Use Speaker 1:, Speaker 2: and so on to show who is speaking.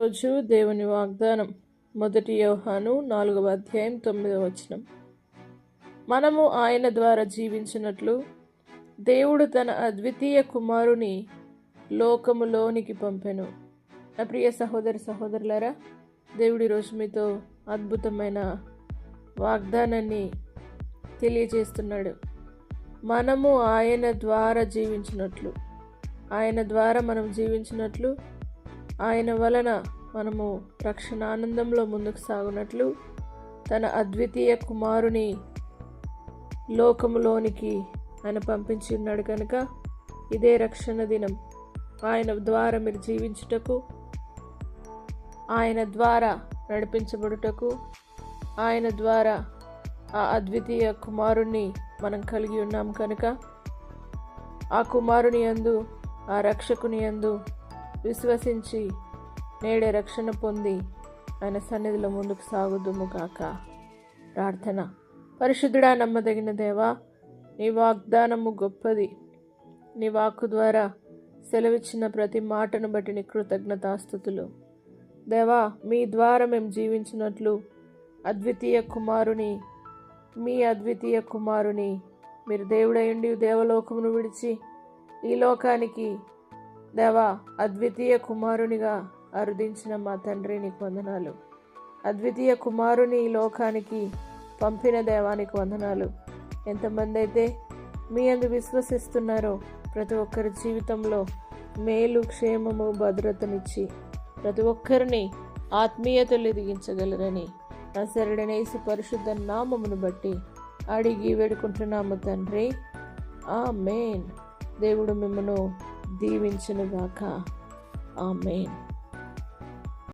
Speaker 1: రోజు దేవుని వాగ్దానం 1 యోహాను 4వ అధ్యాయం 9వ వచనం. మనము ఆయన ద్వారా జీవించినట్లు దేవుడు తన అద్వితీయ కుమారుని లోకములోనికి పంపెను. నా ప్రియ సహోదరి సహోదరులారా, దేవుడి రోజు మీతో అద్భుతమైన వాగ్దానాన్ని తెలియజేస్తున్నాడు. మనము ఆయన ద్వారా జీవించినట్లు, ఆయన ద్వారా మనం జీవించినట్లు, ఆయన వలన మనము రక్షణ ఆనందంలో ముందుకు సాగునట్లు తన అద్వితీయ కుమారుని లోకములోనికి ఆయన పంపించి ఉన్నాడు. కనుక ఇదే రక్షణ దినం. ఆయన ద్వారా మీరు జీవించుటకు, ఆయన ద్వారా నడిపించబడుటకు, ఆయన ద్వారా ఆ అద్వితీయ కుమారుణ్ణి మనం కలిగి ఉన్నాం. కనుక ఆ కుమారుని యందు, ఆ రక్షకుని యందు విశ్వసించి నేడే రక్షణ పొంది ఆయన సన్నిధిలో ముందుకు సాగుదుము గాక. ప్రార్థన. పరిశుద్ధుడా, నమ్మదగిన దేవా, నీ వాగ్దానము గొప్పది. నీ వాక్కు ద్వారా సెలవిచ్చిన ప్రతి మాటను బట్టి నీ కృతజ్ఞతాస్తుతులు. దేవా, మీ ద్వారా మేము జీవించినట్లు మీ అద్వితీయ కుమారుని మీరు దేవుడయుండి దేవలోకమును విడిచి ఈ లోకానికి దేవా అద్వితీయ కుమారునిగా అరుదించిన మా తండ్రి నీకు వందనాలు. అద్వితీయ కుమారుని ఈ లోకానికి పంపిన దేవానికి వందనాలు. ఎంతమంది అయితే మీ అందు విశ్వసిస్తున్నారో ప్రతి ఒక్కరి జీవితంలో మేలు, క్షేమము, భద్రతనిచ్చి ప్రతి ఒక్కరిని ఆత్మీయతలు ఎదిగించగలరని నజరేయుడైన యేసు పరిశుద్ధ నామమును బట్టి అడిగి వేడుకుంటున్నాము తండ్రి. ఆమేన్. దేవుడు మిమ్మను దీవించునుగాక. ఆమేన్.